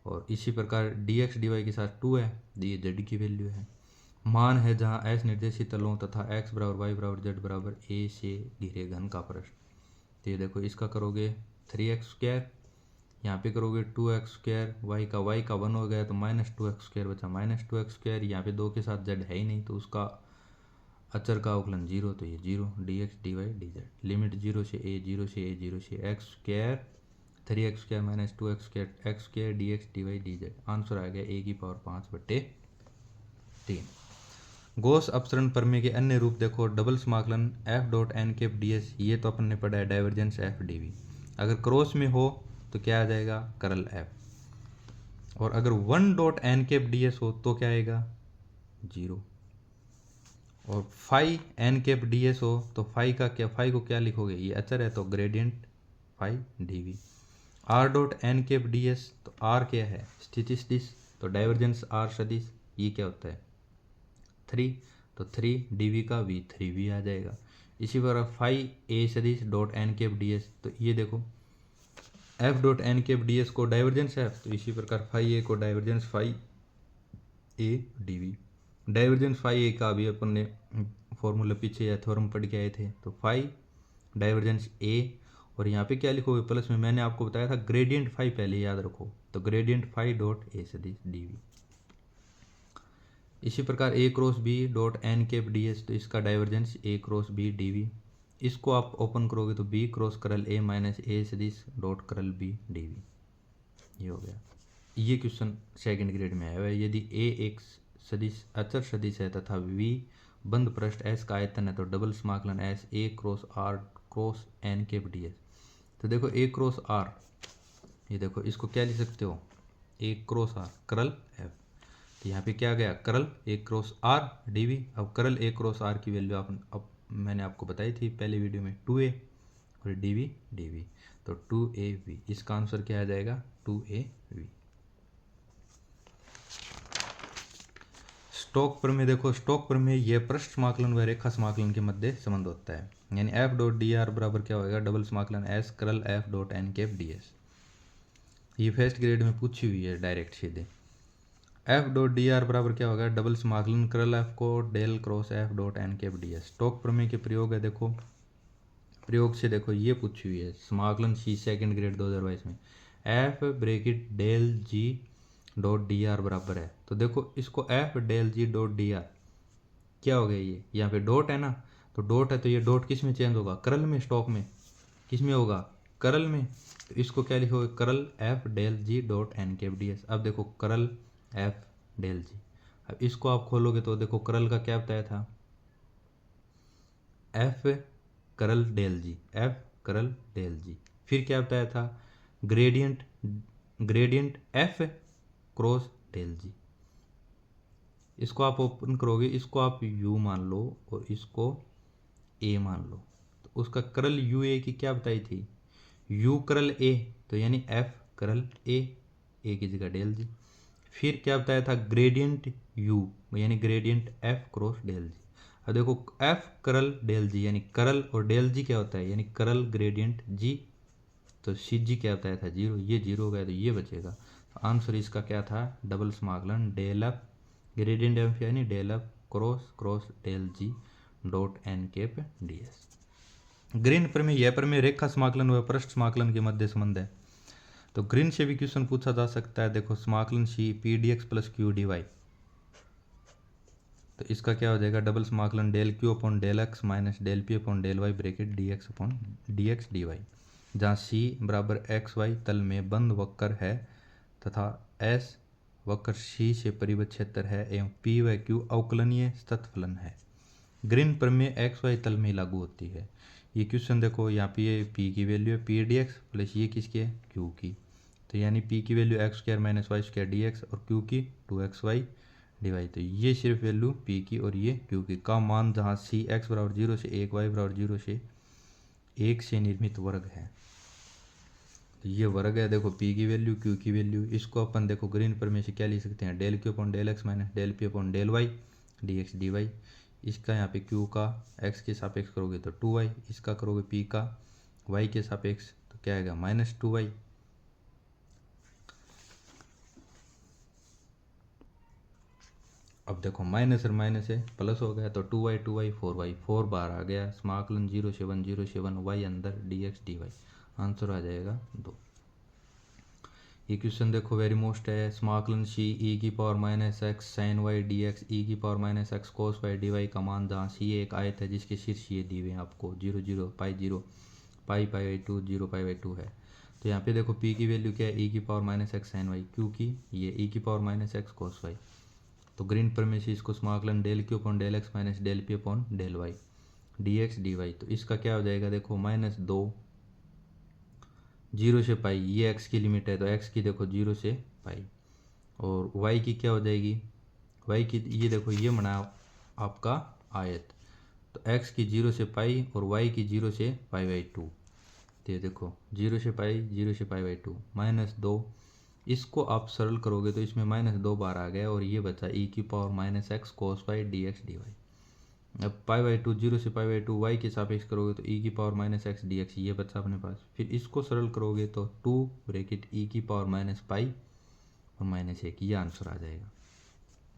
और इसी प्रकार dx dy के साथ 2 है, ये z की वैल्यू है। मान है जहाँ s निर्देशित तलों तथा x बराबर y बराबर z बराबर a से घिरे घन का पृष्ठ। तो ये देखो इसका करोगे 3x², यहाँ पे करोगे 2x², y का 1 हो गया तो -2x² बचा -2x², यहाँ पे 2 के साथ z है ही नहीं तो उसका अचर का अवकलन 0, तो ये 0 dx dy dz। लिमिट 0 से a 0 से a 0 से x² 3x² -2x² x² dx dy dz। Answer आ गया a की पावर 5/3। गॉस अपसरण प्रमेय के अन्य रूप देखो, डबल समाकलन f dot N cap ds, ये तो अपन ने पढ़ा है डाइवर्जेंस f dv। अगर क्रॉस में हो तो क्या आ जाएगा करल f, और अगर 1 डॉट एन कैप ds हो तो क्या आएगा 0, और फाई एन कैप ds हो तो फाई को क्या लिखोगे, ये अचर है तो gradient phi dv। R dot N cap ds, तो आर क्या है स्थिति सदिश, तो डाइवर्जेंस आर सदिश ये क्या होता है 3, तो 3 dv का v 3v आ जाएगा। इसी प्रकार फाई ए सदिश डॉट एन कैप ds, तो ये देखो f dot N cap ds को डाइवर्जेंस f, तो इसी प्रकार फाई ए को divergence phi A dv। Divergence phi A का भी अपन ने फॉर्मूला पीछे या थ्योरम पढ़ के आए थे, तो फाई डाइवर्जेंस ए, और यहाँ पे क्या लिखोगे प्लस में, मैंने आपको बताया था ग्रेडियंट फाई पहले याद रखो, तो ग्रेडियंट फाई डॉट ए सदिश dv। इसी प्रकार a cross B dot N cap ds, तो इसका divergence a cross B dv। इसको आप ओपन करोगे तो b cross curl a minus A सदिश डॉट करल b dv, ये हो गया। ये क्वेश्चन सेकंड ग्रेड में आया हुआ है। यदि a एक सदिश अचर सदिश है तथा v बंद पृष्ठ s का आयतन है, तो डबल समाकलन s a cross r cross n cap ds। तो देखो a क्रॉस r, ये देखो इसको क्या लिख सकते हो a क्रॉस r करल f, तो यहाँ पे क्या गया करल a क्रॉस r dv। अब करल a क्रॉस r की वैल्यू अब मैंने आपको बताई थी पहले वीडियो में 2a, और dv, तो 2av। इसका आंसर क्या आ जाएगा 2av। स्टोक प्रमेय देखो, स्टोक प्रमेय ये पृष्ठ समाकलन व रेखा समाकलन के मध्य संबंध होता है। यानी एफ डॉट डी आर बराबर क्या होगा, डबल समाकलन S curl F dot N cap D S. ये फर्स्ट ग्रेड में पूछी हुई है डायरेक्ट सीधे। एफ डॉट डी आर बराबर क्या होगा, डबल समाकलन करल एफ को del cross F dot N cap D S. Stokes प्रमेय के प्रयोग है, देखो प्रयोग से देखो ये पूछी हुई है समाकलन सी सेकंड ग्रेड 2022 में। F bracket del G dot D are बराबर है, तो देखो इसको F del G dot D are क्या हो गया, ये यहाँ पे डॉट है ना, तो डॉट है तो ये डॉट किस में चेंज होगा, करल में, स्टॉक में किस में होगा, करल में। तो इसको क्या लिखोगे, curl F del G dot N cap D S. अब देखो करल एफ डेल जी, अब इसको आप खोलोगे तो देखो करल का क्या बताया था, F curl del G, F curl del G. फिर क्या बताया था, gradient, gradient F cross del G. इसको आप ओपन करोगे, इसको आप u मान लो और इसको a मान लो, तो उसका करल यू ए की क्या बताई थी, u करल a, तो यानी f करल a की जगह डेल जी। फिर क्या बताया था, ग्रेडियंट u यानी ग्रेडियंट f क्रॉस डेल जी। अब देखो f करल डेल जी यानी करल और डेल जी क्या होता है, यानी करल ग्रेडियंट g, तो सी जी क्या बताया था, जीरो, ये जीरो हो गया तो ये बचेगा। तो आंसर इसका क्या था, डबल समाकलन डेल एफ ग्रेडियंट एफ यानी del F cross cross del G dot N cap D S. Green प्रमेय, यह प्रमेय रेखा समाकलन व पृष्ठ समाकलन के मध्य संबंध है। तो ग्रीन से भी क्वेश्चन पूछा जा सकता है। देखो समाकलन C P D X plus Q D Y, तो इसका क्या हो जाएगा, डबल समाकलन del Q upon del X minus del P upon del Y bracket D X upon D X D Y, जहाँ सी बराबर एक्स वाई तल में बंद वक्र है तथा एस वक्र सी से परिबद्ध क्षेत्र है एवं पी व क्यू अवकलनीय सतत फलन है। ग्रीन प्रमेय एक्स वाई तल में लागू होती है। ये क्वेश्चन देखो, यहाँ पे पी की वैल्यू है पी डी एक्स प्लस ये किसकी है, क्यू की, तो यानी पी की value X square minus Y square D X और क्यू की 2xy डी वाई। तो ये सिर्फ वैल्यू पी की और ये क्यू की का मान, जहाँ सी एक्स बराबर 0 से 1 वाई बराबर 0 से 1 से निर्मित वर्ग है। तो ये वर्ग है, देखो पी की वैल्यू क्यू की वैल्यू, इसको अपन देखो ग्रीन प्रमेय से क्या लिख सकते हैं, del Q upon del X minus del P upon del Y D X D Y. इसका यहाँ पे क्यू का एक्स के सापेक्ष करोगे तो 2y, इसका करोगे पी का वाई के सापेक्ष तो क्या आएगा -2y। अब देखो माइनस और माइनस है प्लस हो गया तो 2y 4y 4 बार आ गया। समाकलन 0 से 1 0 से 1 y अंदर dx dy, आंसर आ जाएगा 2। ये क्वेश्चन देखो वेरी मोस्ट है, समाकलन सी ई की power minus X sine Y D X E की power minus X cos Y D Y का मान, जहाँ सी एक आयत है जिसके शीर्ष ये दिए हुए हैं आपको 0 0 पाई 0 पाई पाई बाई 2 0 पाई बाई 2 है। तो यहाँ पे देखो पी की वैल्यू क्या है, ई की power minus X sine Y, क्योंकि ये ई की power minus X cos Y. तो ग्रीन प्रमेय से इसको समाकलन del Q upon del X minus del P upon del Y D X D Y, तो इसका क्या हो जाएगा, देखो -2 0 से पाई, ये x की लिमिट है तो x की देखो 0 से पाई, और y की क्या हो जाएगी, y की ये देखो ये बना आपका आयत, तो x की 0 से पाई और y की 0 से पाई बाई 2, तो ये देखो 0 से पाई 0 से पाई बाई 2 -2, इसको आप सरल करोगे तो इसमें -2 बार आ गया और ये बचा e की power minus X cos Y D X D Y. अब पाई बाई 2 0 से पाई बाई 2 वाई के सापेक्ष करोगे तो e की power minus x D x ये बचा अपने पास। फिर इसको सरल करोगे तो 2 ब्रैकेट e की पावर माइनस पाई और -1, ये आंसर आ जाएगा।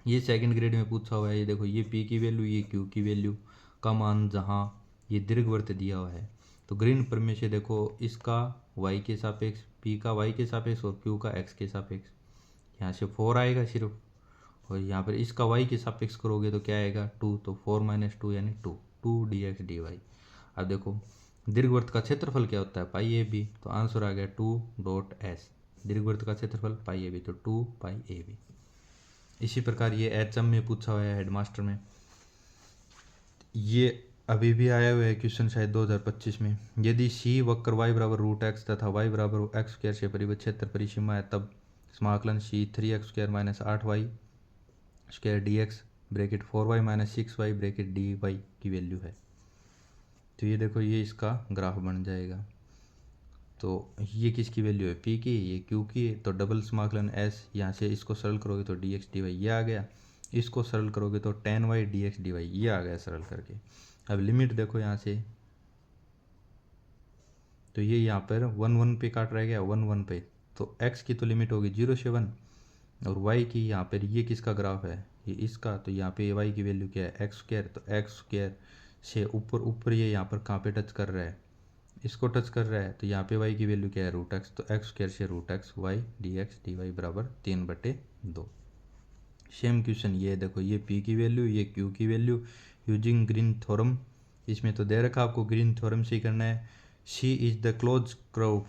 ये सेकंड ग्रेड में पूछा हुआ है। ये देखो ये p की वैल्यू ये q की वैल्यू का मान, जहाँ ये दीर्घवृत्त दिया हुआ है, तो ग्रीन प्रमेय से देखो इसका y के सापेक्ष, p का y के सापेक्ष और q का x के सापेक्ष, यहाँ से 4 आएगा सिर्फ, और यहाँ पर इसका y के सापेक्ष करोगे तो क्या आएगा 2, तो 4 - 2 यानी 2 dx dy। अब देखो दीर्घवृत्त का क्षेत्रफल क्या होता है, पाई ए बी, तो आंसर आ गया 2.s। दीर्घवृत्त का क्षेत्रफल पाई ए बी, तो 2 पाई ए बी। इसी प्रकार ये एचएम में पूछा हुआ है हेडमास्टर में, ये अभी भी आया हुआ है क्वेश्चन शायद 2025 में। यदि सी वक्र y बराबर √x तथा y बराबर x स्क्वायर से परिबद्ध क्षेत्र परिसीमा है, तब समाकलन C 3x square minus 8y square D X bracket 4y minus 6y bracket D Y की वैल्यू है। तो ये देखो ये इसका ग्राफ बन जाएगा। तो ये किसकी वैल्यू है, p की, ये q की, तो डबल समाकलन s, यहाँ से इसको सरल करोगे तो डी एक्स डी वाई ये आ गया। इसको सरल करोगे तो tan y dx dy ये आ गया सरल करके। अब लिमिट देखो यहाँ से, तो ये यहाँ पर 1 1 पे काट रह गया, 1 1 पे, तो x की तो लिमिट होगी 0 से 1, और y की यहाँ पर ये किसका ग्राफ है, ये इसका, तो यहाँ पे y की वैल्यू क्या है एक्स स्क्वायर, तो एक्स स्क्वायर से ऊपर ऊपर ये यहाँ पर कहाँ पे टच कर रहा है, इसको टच कर रहा है, तो यहाँ पे y की वैल्यू क्या है √x, तो एक्स स्क्वायर से √x y dx dy बराबर 3/2। सेम क्वेश्चन ये देखो, ये p की वैल्यू, ये q की वैल्यू, यूजिंग ग्रीन थ्योरम, इसमें तो दे रखा आपको ग्रीन थ्योरम से ही करना है। c is the close curve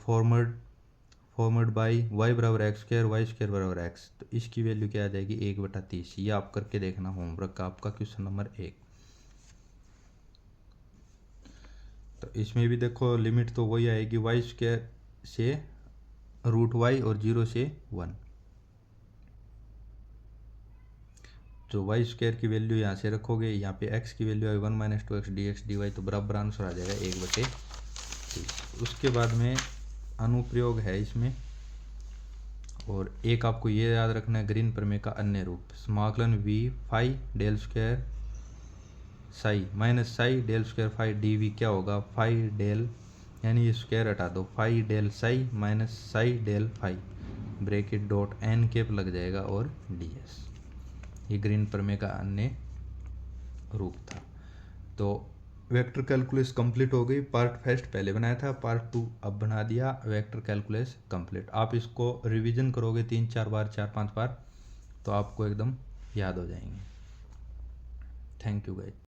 formed by y बराबर एक्स स्क्वायर वाई स्क्वायर बराबर x, तो इसकी वैल्यू क्या आ जाएगी 1/30। ये आप करके देखना, होमवर्क का आपका क्वेश्चन नंबर 1। तो इसमें भी देखो लिमिट तो वही आएगी वाई स्क्वायर से √y और 0 से 1, जो वाई स्क्वायर की वैल्यू यहाँ से रखोगे, यहाँ पे x की वैल्यू है 1 - 2x dx dy, तो बराबर आंसर आ जाएगा 1/30। उसके बाद में अनुप्रयोग है इसमें, और एक आपको ये याद रखना है, ग्रीन प्रमेय का अन्य रूप, समाकलन v phi del square psi minus psi del square phi dv क्या होगा, फाई डेल, यानी ये स्क्वायर हटा दो, phi del psi minus psi del phi, bracket dot n cap लग जाएगा और ds। ये ग्रीन प्रमेय का अन्य रूप था। तो वेक्टर कैलकुलस कंप्लीट हो गई। पार्ट फर्स्ट पहले बनाया था, पार्ट 2 अब बना दिया वेक्टर कैलकुलस कंप्लीट। आप इसको रिवीजन करोगे 3-4 बार, 4-5 बार, तो आपको एकदम याद हो जाएंगे। Thank you guys.